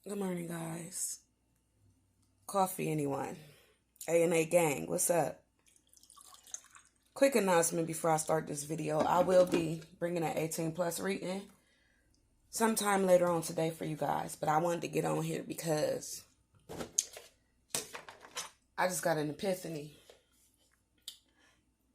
Good morning, guys. Coffee, anyone? A&A gang, what's up? Quick announcement before I start this video. I will be bringing an 18 plus reading sometime later on today for you guys. But I wanted to get on here because I just got an epiphany.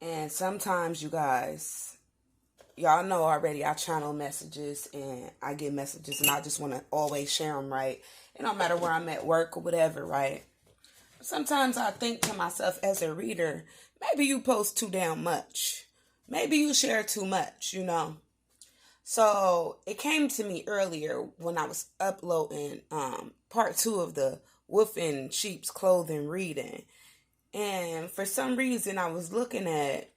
And sometimes you guys, y'all know already, I channel messages and I get messages and I just want to always share them, right? It don't matter where I'm at work or whatever, right? Sometimes I think to myself as a reader, maybe you post too damn much. Maybe you share too much, So it came to me earlier when I was uploading part 2 of the Wolf in Sheep's Clothing reading. And for some reason I was looking at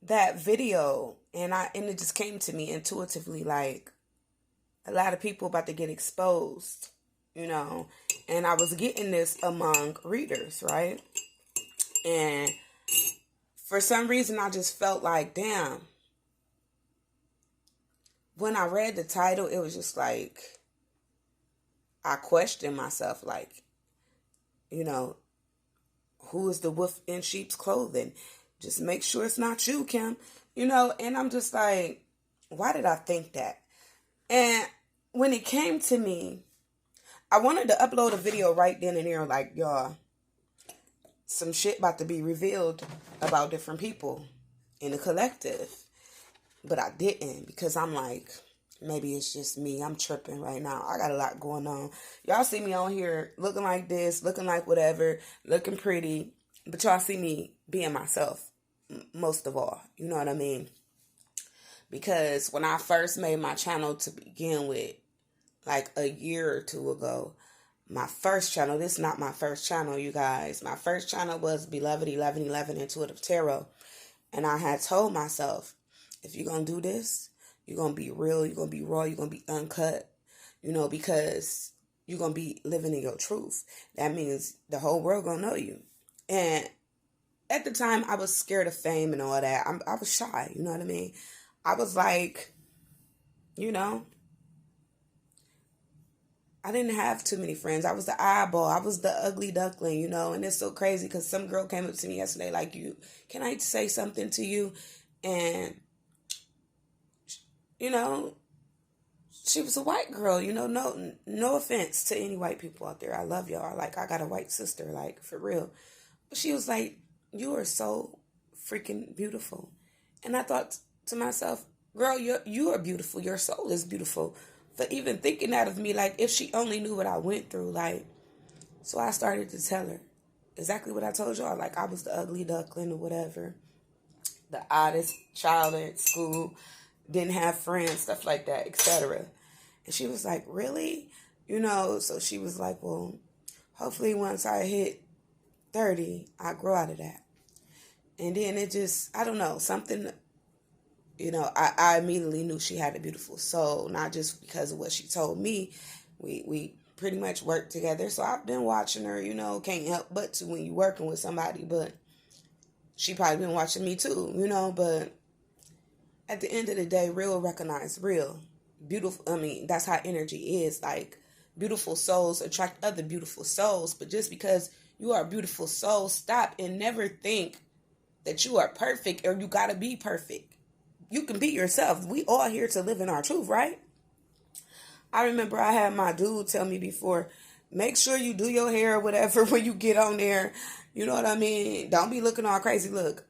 that video and it just came to me intuitively like a lot of people about to get exposed, and I was getting this among readers, right? And for some reason I just felt like, damn, when I read the title, it was just like, I questioned myself, like, who is the wolf in sheep's clothing? Just make sure it's not you, Kim. And I'm just like, why did I think that? And when it came to me, I wanted to upload a video right then and there, like, y'all, some shit about to be revealed about different people in the collective. But I didn't because I'm like, maybe it's just me. I'm tripping right now. I got a lot going on. Y'all see me on here looking like this, looking like whatever, looking pretty. But y'all see me being myself most of all. You know what I mean? Because when I first made my channel to begin with, like a year or two ago, my first channel, this is not my first channel, you guys. My first channel was Beloved 1111 Intuitive Tarot. And I had told myself, if you're going to do this, you're going to be real, you're going to be raw, you're going to be uncut, because you're going to be living in your truth. That means the whole world going to know you. And at the time, I was scared of fame and all that. I was shy, you know what I mean? I was like, I didn't have too many friends. I was the eyeball. I was the ugly duckling, and it's so crazy because some girl came up to me yesterday like, can I say something to you? And, she was a white girl, no offense to any white people out there. I love y'all. Like, I got a white sister, like, for real. But she was like, you are so freaking beautiful. And I thought to myself, girl, you are beautiful. Your soul is beautiful. For even thinking that of me, like, if she only knew what I went through, like, so I started to tell her exactly what I told y'all. Like, I was the ugly duckling or whatever, the oddest child at school, didn't have friends, stuff like that, etc. And she was like, really? So she was like, well, hopefully once I hit 30, I grow out of that. And then it just, I don't know, something, I immediately knew she had a beautiful soul, not just because of what she told me. We pretty much worked together. So I've been watching her, can't help but to when you're working with somebody, but she probably been watching me too, but at the end of the day, real recognize real. Beautiful, that's how energy is. Like, beautiful souls attract other beautiful souls. But just because you are a beautiful soul, stop and never think that you are perfect or you gotta be perfect. You can be yourself. We all here to live in our truth, right? I remember I had my dude tell me before, make sure you do your hair or whatever when you get on there. You know what I mean? Don't be looking all crazy. Look,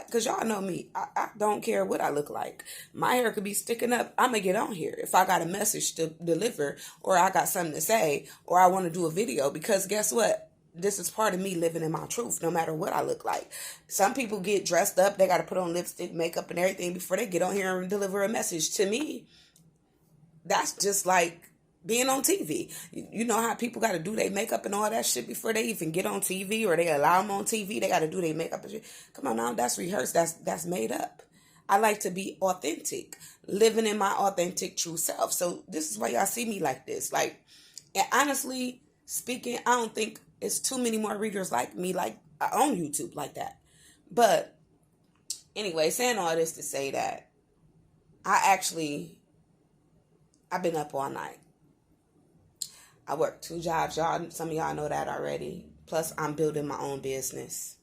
because y'all know me. I don't care what I look like. My hair could be sticking up. I'm going to get on here if I got a message to deliver or I got something to say or I want to do a video. Because guess what? This is part of me living in my truth, no matter what I look like. Some people get dressed up. They got to put on lipstick, makeup, and everything before they get on here and deliver a message. To me, that's just like being on TV. You know how people got to do their makeup and all that shit before they even get on TV or they allow them on TV. They got to do their makeup and shit. Come on now, that's rehearsed. That's made up. I like to be authentic, living in my authentic true self. So this is why y'all see me like this. Like, and honestly speaking, I don't think it's too many more readers like me, like on YouTube like that. But anyway, saying all this to say that I've been up all night. I work 2 jobs. Y'all, some of y'all know that already. Plus, I'm building my own business,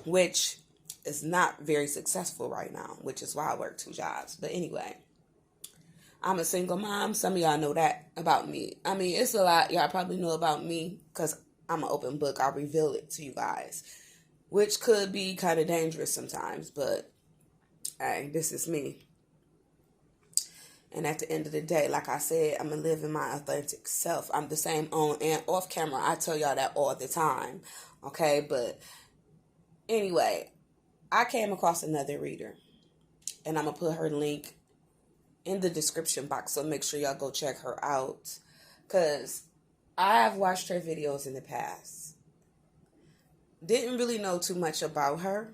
which is not very successful right now, which is why I work 2 jobs. But anyway, I'm a single mom. Some of y'all know that about me. I mean, it's a lot y'all probably know about me because I'm an open book. I'll reveal it to you guys, which could be kind of dangerous sometimes, but hey, this is me. And at the end of the day, like I said, I'm going to live in my authentic self. I'm the same on and off camera. I tell y'all that all the time. Okay, but anyway, I came across another reader. And I'm going to put her link in the description box. So make sure y'all go check her out. Because I have watched her videos in the past. Didn't really know too much about her.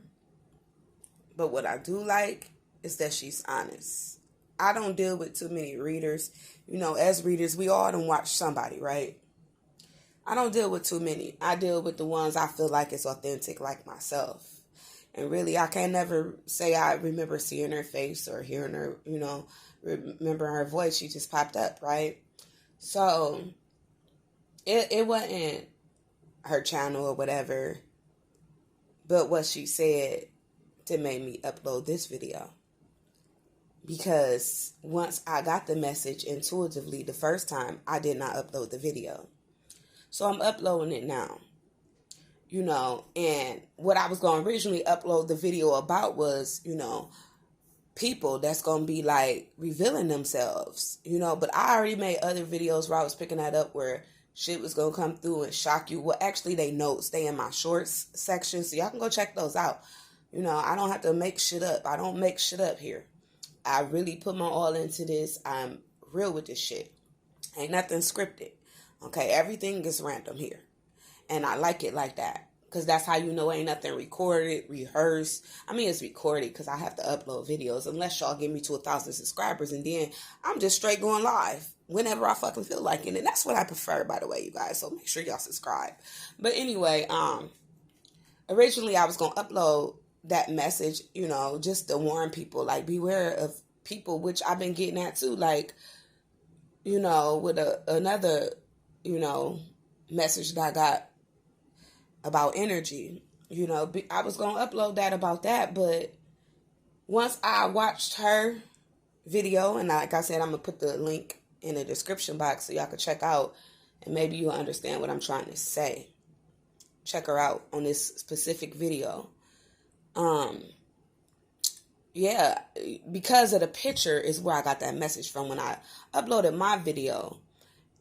But what I do like is that she's honest. I don't deal with too many readers. You know, as readers, we all done watch somebody, right? I don't deal with too many. I deal with the ones I feel like is authentic, like myself. And really, I can't never say I remember seeing her face or hearing her, you know, remember her voice. She just popped up, right? So, it wasn't her channel or whatever, but what she said that made me upload this video. Because once I got the message intuitively the first time, I did not upload the video. So I'm uploading it now. You know, and what I was going to originally upload the video about was, you know, people that's going to be like revealing themselves, you know, but I already made other videos where I was picking that up where shit was going to come through and shock you. Well, actually they notes stay in my shorts section, so y'all can go check those out. You know, I don't have to make shit up. I don't make shit up here. I really put my all into this. I'm real with this shit. Ain't nothing scripted. Okay, everything is random here. And I like it like that. Because that's how you know ain't nothing recorded, rehearsed. I mean, it's recorded because I have to upload videos. Unless y'all get me to 1,000 subscribers. And then I'm just straight going live whenever I fucking feel like it. And that's what I prefer, by the way, you guys. So make sure y'all subscribe. But anyway, originally I was going to upload that message, you know, just to warn people. Like, beware of people, which I've been getting at too. Like, you know, with another, you know, message that I got about energy, you know, I was going to upload that about that, but once I watched her video, and like I said, I'm going to put the link in the description box so y'all can check out, and maybe you'll understand what I'm trying to say. Check her out on this specific video. Yeah, because of the picture is where I got that message from when I uploaded my video.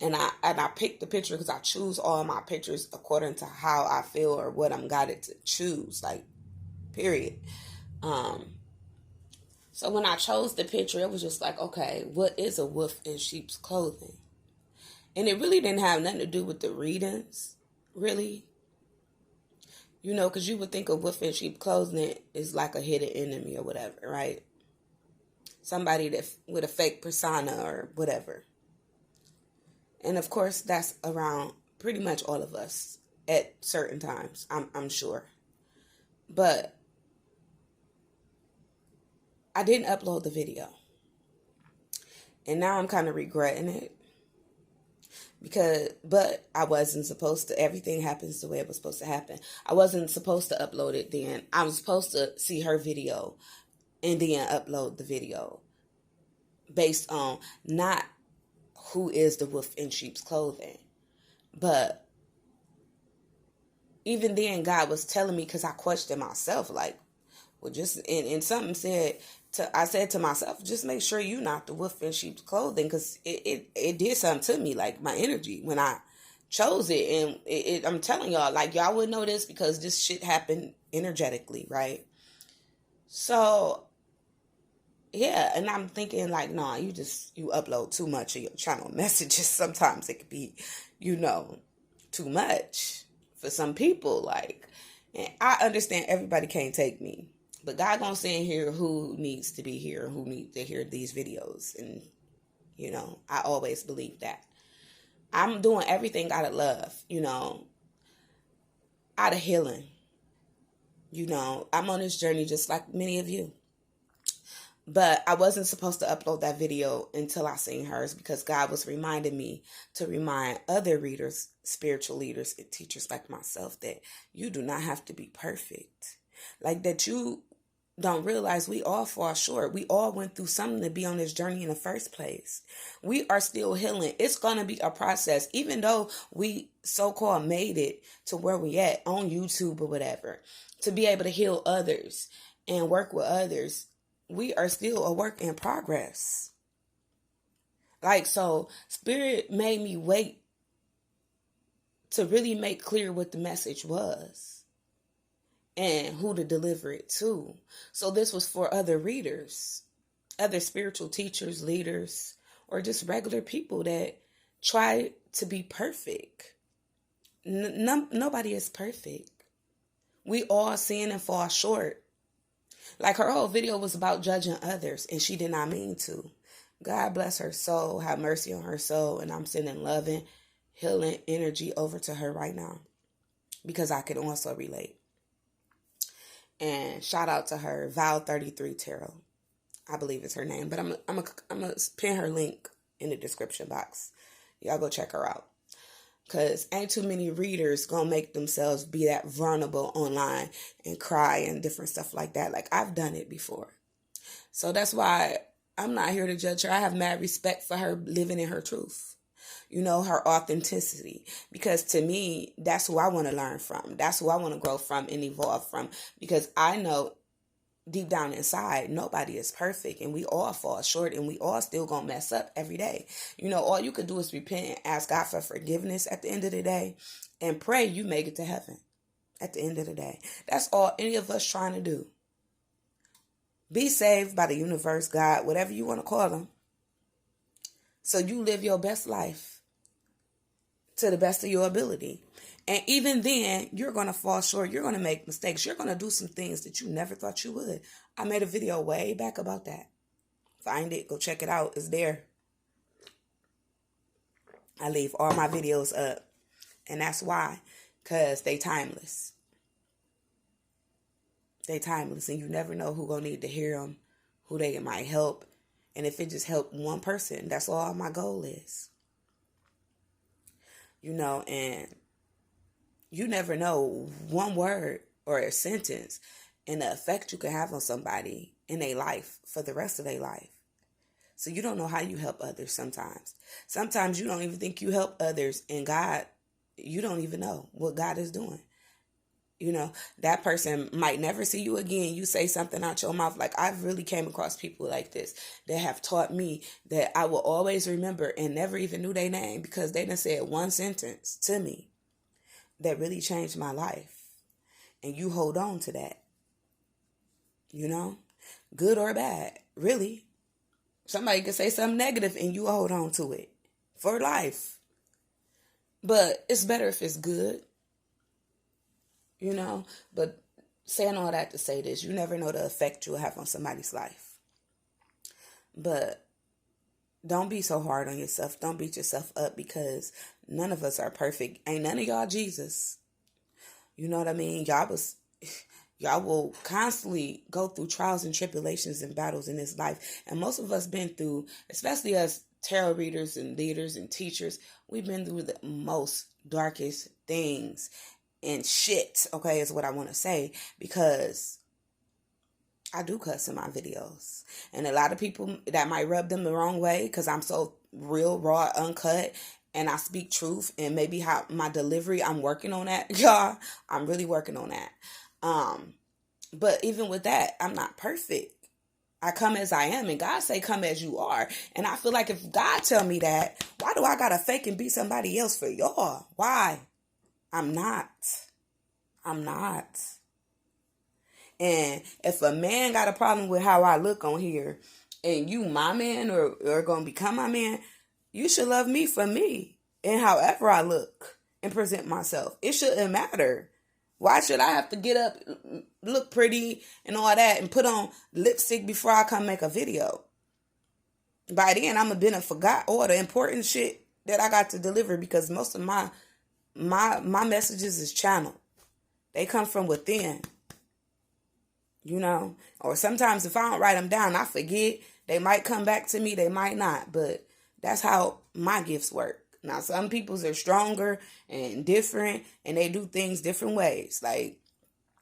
And I picked the picture because I choose all my pictures according to how I feel or what I'm guided to choose, like, period. So when I chose the picture, it was just like, okay, what is a wolf in sheep's clothing? And it really didn't have nothing to do with the readings, really. You know, because you would think a wolf in sheep clothing is like a hidden enemy or whatever, right? Somebody that with a fake persona or whatever. And of course, that's around pretty much all of us at certain times, I'm sure. But I didn't upload the video. And now I'm kind of regretting it. But I wasn't supposed to. Everything happens the way it was supposed to happen. I wasn't supposed to upload it then. I was supposed to see her video and then upload the video based on not who is the wolf in sheep's clothing. But even then, God was telling me, because I questioned myself, like, well, just, and something said, I said to myself, just make sure you're not the wolf in sheep's clothing, because it did something to me, like my energy, when I chose it. And I'm telling y'all, like, y'all would know this because this shit happened energetically, right? So, yeah, and I'm thinking, like, nah, you upload too much of your channel messages. Sometimes it could be, you know, too much for some people, like, and I understand everybody can't take me. But God gonna send here who needs to be here, who needs to hear these videos. And, you know, I always believe that. I'm doing everything out of love, you know, out of healing. You know, I'm on this journey just like many of you. But I wasn't supposed to upload that video until I seen hers, because God was reminding me to remind other readers, spiritual leaders, and teachers like myself that you do not have to be perfect. Like, that you don't realize we all fall short. We all went through something to be on this journey in the first place. We are still healing. It's going to be a process. Even though we so-called made it to where we at on YouTube or whatever, to be able to heal others and work with others, we are still a work in progress. Like, so Spirit made me wait to really make clear what the message was and who to deliver it to. So this was for other readers, other spiritual teachers, leaders, or just regular people that try to be perfect. Nobody is perfect. We all sin and fall short. Like, her whole video was about judging others, and she did not mean to. God bless her soul, have mercy on her soul, and I'm sending loving, healing energy over to her right now, because I can also relate. And shout out to her, Val33 Tarot, I believe is her name, but I'm gonna pin her link in the description box. Y'all go check her out. Because ain't too many readers gonna make themselves be that vulnerable online and cry and different stuff like that. Like, I've done it before. So that's why I'm not here to judge her. I have mad respect for her living in her truth. You know, her authenticity. Because to me, that's who I want to learn from. That's who I want to grow from and evolve from. Because I know deep down inside, nobody is perfect, and we all fall short, and we all still gonna mess up every day. You know, all you could do is repent and ask God for forgiveness at the end of the day, and pray you make it to heaven at the end of the day. That's all any of us trying to do. Be saved by the universe, God, whatever you want to call them, so you live your best life to the best of your ability. And even then, you're going to fall short. You're going to make mistakes. You're going to do some things that you never thought you would. I made a video way back about that. Find it. Go check it out. It's there. I leave all my videos up. And that's why. Because they timeless. They timeless. And you never know who going to need to hear them. Who they might help. And if it just helped one person, that's all my goal is. You know, and you never know one word or a sentence and the effect you can have on somebody in their life for the rest of their life. So you don't know how you help others sometimes. Sometimes you don't even think you help others, and God, you don't even know what God is doing. You know, that person might never see you again. You say something out your mouth. Like, I've really came across people like this that have taught me that I will always remember and never even knew their name, because they done said one sentence to me that really changed my life. And you hold on to that. You know? Good or bad. Really. Somebody could say something negative and you hold on to it. For life. But it's better if it's good. You know? But saying all that to say this, you never know the effect you'll have on somebody's life. But don't be so hard on yourself. Don't beat yourself up, because none of us are perfect. Ain't none of y'all Jesus. You know what I mean? Y'all will constantly go through trials and tribulations and battles in this life. And most of us been through, especially us tarot readers and leaders and teachers, we've been through the most darkest things and shit, okay, is what I want to say. Because I do cuss in my videos. And a lot of people, that might rub them the wrong way, because I'm so real, raw, uncut, and I speak truth. And maybe how my delivery, I'm working on that, y'all. I'm really working on that. But even with that, I'm not perfect. I come as I am, and God say come as you are. And I feel like if God tell me that, why do I gotta fake and be somebody else for y'all? Why? I'm not. And if a man got a problem with how I look on here, and you my man or gonna become my man, you should love me for me and however I look and present myself. It shouldn't matter. Why should I have to get up, look pretty and all that, and put on lipstick before I come make a video? By then, I'm gonna forgot all the important shit that I got to deliver, because most of my messages is channeled. They come from within. you know. Or sometimes if I don't write them down, I forget. They might come back to me, they might not, but that's how my gifts work. Now, some people's are stronger and different, and they do things different ways. Like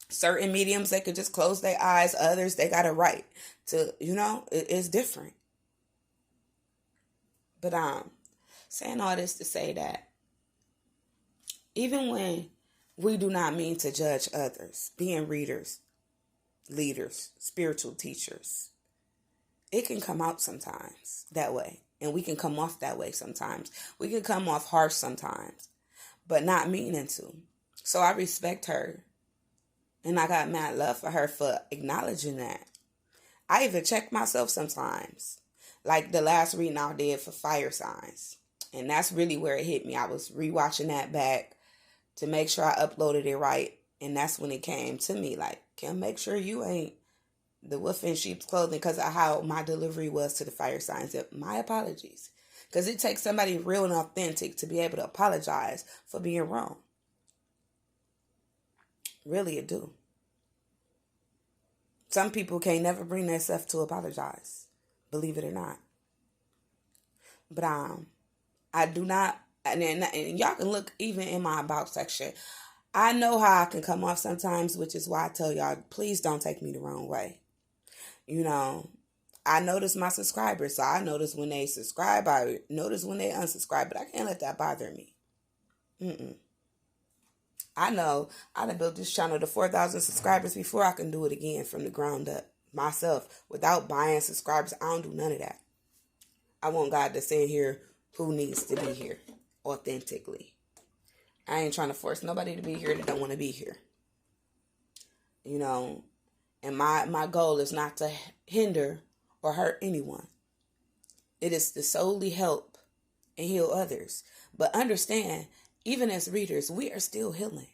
certain mediums, they could just close their eyes. Others, they got to write. It's different. But saying all this to say that even when we do not mean to judge others, being readers, leaders, spiritual teachers, it can come out sometimes that way. And we can come off that way sometimes. We can come off harsh sometimes, but not meaning to. So I respect her. And I got mad love for her for acknowledging that. I even check myself sometimes. Like the last reading I did for fire signs. And that's really where it hit me. I was rewatching that back to make sure I uploaded it right. And that's when it came to me. Like, Kim, make sure you ain't the wolf in sheep's clothing because of how my delivery was to the fire signs. My apologies. Because it takes somebody real and authentic to be able to apologize for being wrong. Really, it do. Some people can't never bring themselves to apologize. Believe it or not. But I do not, and y'all can look even in my about section. I know how I can come off sometimes, which is why I tell y'all, please don't take me the wrong way. I notice my subscribers, so I notice when they subscribe, I notice when they unsubscribe, but I can't let that bother me. I know I done built this channel to 4,000 subscribers before I can do it again from the ground up myself without buying subscribers. I don't do none of that. I want God to send here who needs to be here authentically. I ain't trying to force nobody to be here that don't want to be here. And my goal is not to hinder or hurt anyone. It is to solely help and heal others. But understand, even as readers, we are still healing.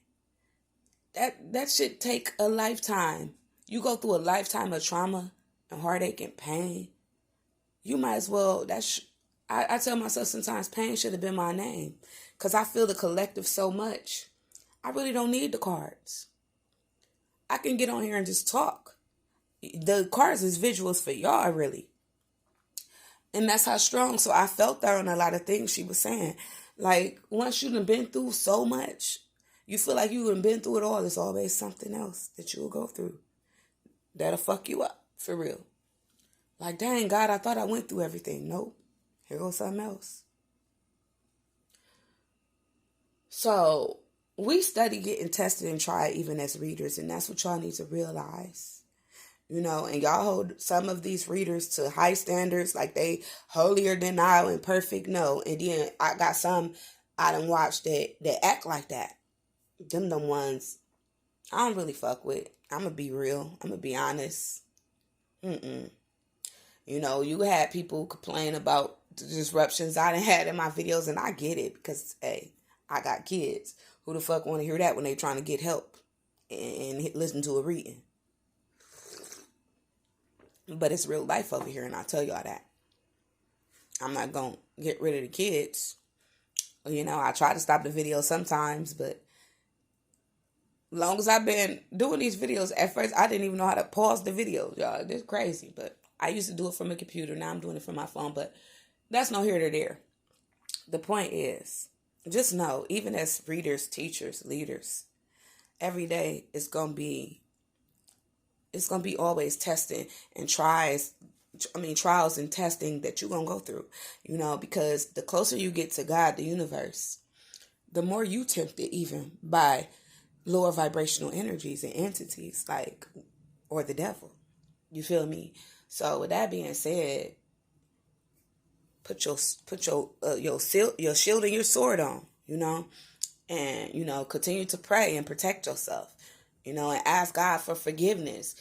That should take a lifetime. You go through a lifetime of trauma and heartache and pain. You might as well, I tell myself sometimes pain should have been my name. Because I feel the collective so much. I really don't need the cards. I can get on here and just talk. The cards is visuals for y'all, really. And that's how strong. So I felt that on a lot of things she was saying. Like, once you done been through so much, you feel like you done been through it all. There's always something else that you will go through that'll fuck you up, for real. Like, dang, God, I thought I went through everything. Nope. Here goes something else. So, we study getting tested and tried even as readers, and that's what y'all need to realize. And y'all hold some of these readers to high standards, like they holier than thou and perfect. No. And then I got some I done watched that act like that. Them ones I don't really fuck with. I'm going to be real. I'm going to be honest. You had people complain about the disruptions I done had in my videos, and I get it because, hey, I got kids. Who the fuck want to hear that when they trying to get help and listen to a reading? But it's real life over here, and I'll tell y'all that. I'm not going to get rid of the kids. I try to stop the video sometimes, but long as I've been doing these videos, at first I didn't even know how to pause the videos, y'all. It's crazy, but I used to do it from a computer. Now I'm doing it from my phone, but that's no here nor there. The point is, just know, even as readers, teachers, leaders, every day it's going to be always testing and trials and testing that you're going to go through, because the closer you get to God, the universe, the more you tempted even by lower vibrational energies and entities or the devil. You feel me? So with that being said, put your shield and your sword on, and, continue to pray and protect yourself, and ask God for forgiveness.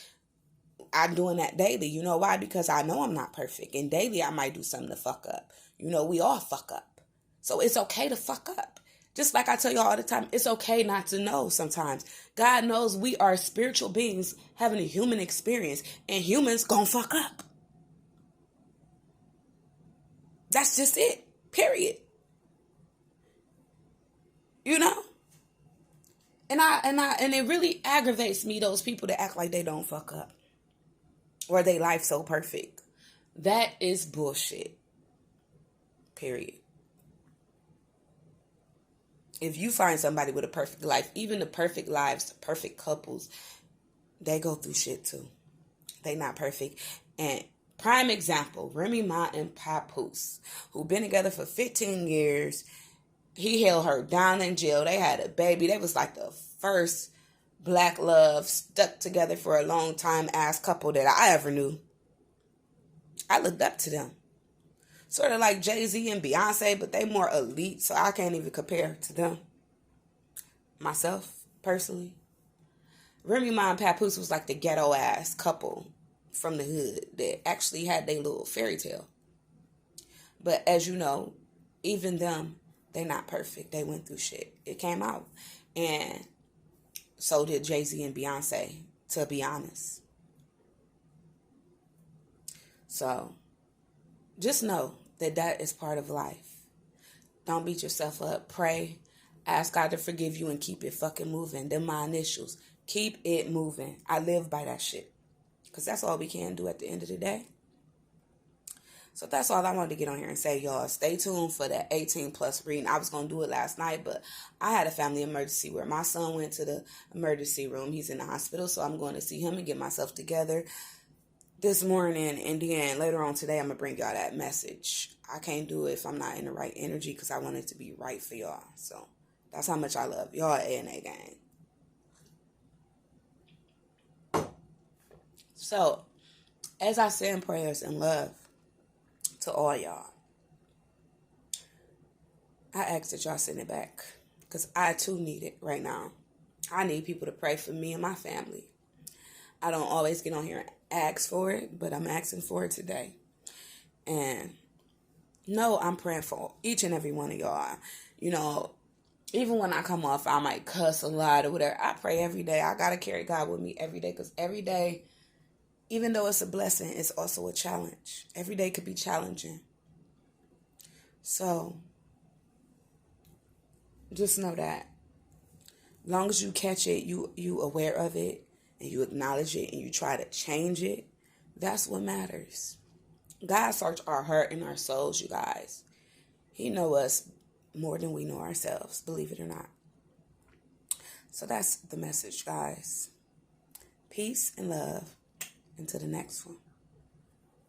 I'm doing that daily. You know why? Because I know I'm not perfect. And daily I might do something to fuck up. We all fuck up. So it's okay to fuck up. Just like I tell you all the time, it's okay not to know sometimes. God knows we are spiritual beings having a human experience. And humans gonna fuck up. That's just it. Period. And it really aggravates me, those people that act like they don't fuck up. or they life so perfect. That is bullshit. Period. If you find somebody with a perfect life, even the perfect lives, the perfect couples, they go through shit too. They not perfect. And prime example, Remy Ma and Papoose, who been together for 15 years. He held her down in jail. They had a baby. They was like the first black love, stuck together for a long time ass couple that I ever knew. I looked up to them. Sort of like Jay-Z and Beyonce, but they more elite, so I can't even compare to them. Myself, personally. Remy Ma and Papoose was like the ghetto ass couple from the hood that actually had their little fairy tale. But as you know, even them, they not perfect. They went through shit. It came out. And so did Jay-Z and Beyonce, to be honest. So just know that that is part of life. Don't beat yourself up. Pray. Ask God to forgive you and keep it fucking moving. Them my initials. Keep it moving. I live by that shit. Because that's all we can do at the end of the day. So that's all I wanted to get on here and say, y'all. Stay tuned for that 18 plus reading. I was going to do it last night, but I had a family emergency where my son went to the emergency room. He's in the hospital, so I'm going to see him and get myself together this morning. And then later on today, I'm going to bring y'all that message. I can't do it if I'm not in the right energy because I want it to be right for y'all. So that's how much I love y'all at A&A Gang. So, as I send prayers and love to all y'all, I ask that y'all send it back because I too need it right now. I need people to pray for me and my family. I don't always get on here and ask for it, but I'm asking for it today. And no, I'm praying for each and every one of y'all. You know, even when I come off, I might cuss a lot or whatever. I pray every day. I got to carry God with me every day because every day, even though it's a blessing, it's also a challenge. Every day could be challenging. So, just know that. As long as you catch it, you aware of it, and you acknowledge it, and you try to change it, that's what matters. God search our heart and our souls, you guys. He know us more than we know ourselves, believe it or not. So that's the message, guys. Peace and love. Until the next one.